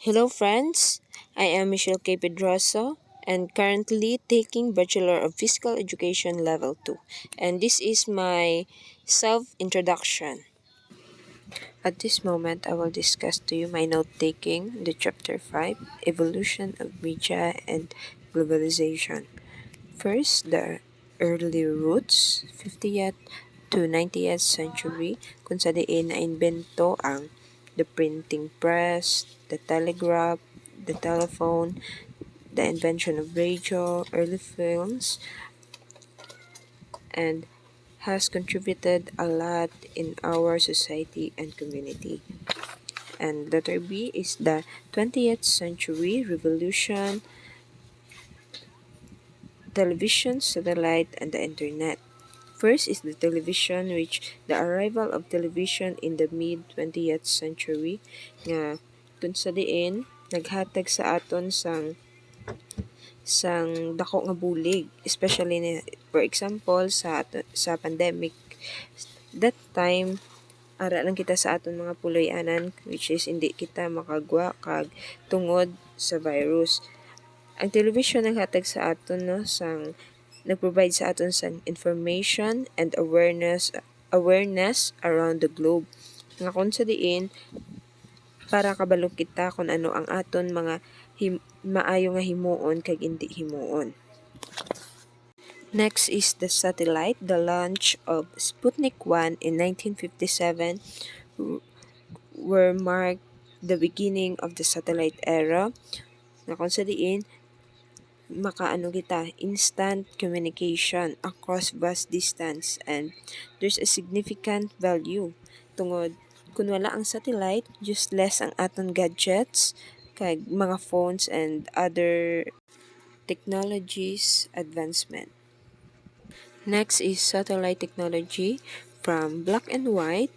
Hello friends, I am Michelle K. Pedroso and currently taking Bachelor of Physical Education Level 2, and this is my self-introduction. At this moment, I will discuss to you my note-taking, the Chapter 5, Evolution of Media and Globalization. First, the early roots, 50th to 90th century, kung sa diin na invento ang the printing press, the telegraph, the telephone, the invention of radio, early films, and has contributed a lot in our society and community. And letter B is the 20th century revolution, television, satellite, and the internet. First is the television, which the arrival of television in the mid-20th century nga kung sa diin naghatag sa aton sang dako nga bulig, especially for example sa pandemic. That time ara lang kita sa aton mga puloy-anan, which is hindi kita makagwa kag tungod sa virus. Ang television naghatag sa aton nag-provide sa aton sa information and awareness around the globe. Nga kung sa diin para kabalo kita kung ano ang aton mga maayo nga himuon kag hindi himuon. Next is the satellite. The launch of Sputnik 1 in 1957 were marked the beginning of the satellite era. Nga kung sa diin makaano kita instant communication across vast distance, and there's a significant value tungod kung wala ang satellite, useless ang aton gadgets kag mga phones and other technologies advancement. Next is satellite technology, from black and white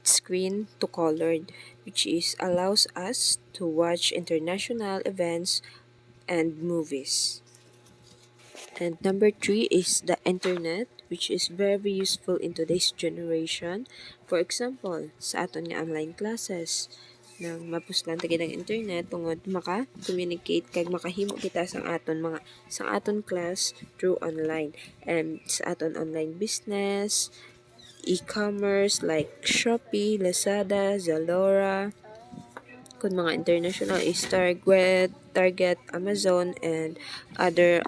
screen to colored, which is allows us to watch international events and movies. And number 3 is the internet, which is very useful in today's generation. For example, sa aton nga online classes, nang mapuslan ta ng internet tungod maka-communicate kag makahimo kita sang aton class through online, and sa aton online business, e-commerce like Shopee, Lazada, Zalora, kung mga international is Target, Amazon, and other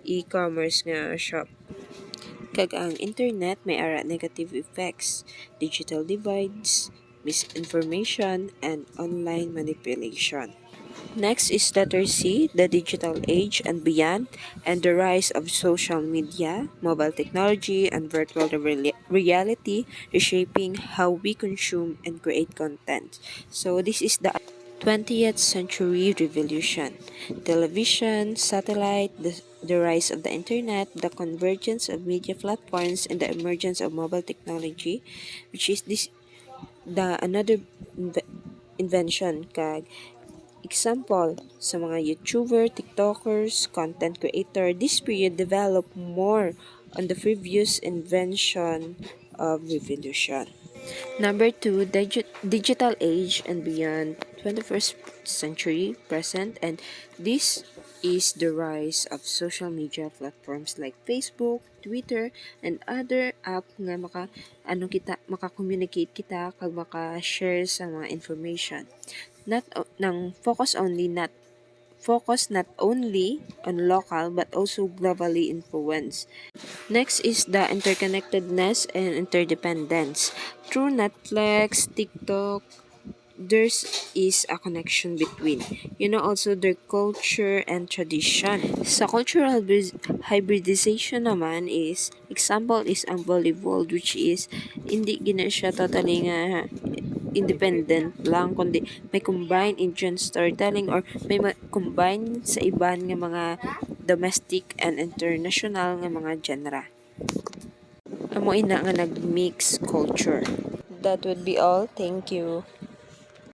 e-commerce nga shop. Kag ang internet may ara negative effects, digital divides, misinformation, and online manipulation. Next is letter C, the digital age and beyond, and the rise of social media, mobile technology, and virtual reality reshaping how we consume and create content. So this is the 20th century revolution. Television, satellite, the rise of the internet, the convergence of media platforms, and the emergence of mobile technology, which is the another invention kag example sa mga YouTuber, TikTokers, content creator. This period developed more on the previous invention of revolution. Number 2, digital age and beyond, 21st century present, and this is the rise of social media platforms like Facebook, Twitter, and other app nga maka-communicate kita kag maka-share sa mga information. Focus not only on local but also globally influenced. Next is the interconnectedness and interdependence. Through Netflix, TikTok, there's is a connection between, also their culture and tradition. Sa cultural hybridization naman is, example is ang volleyball, which is hindi gina siya totally nga independent lang, kundi may combine Indian storytelling or may combine sa iban nga mga domestic and international nga mga genre. Amo ina nga nag-mix culture. That would be all. Thank you.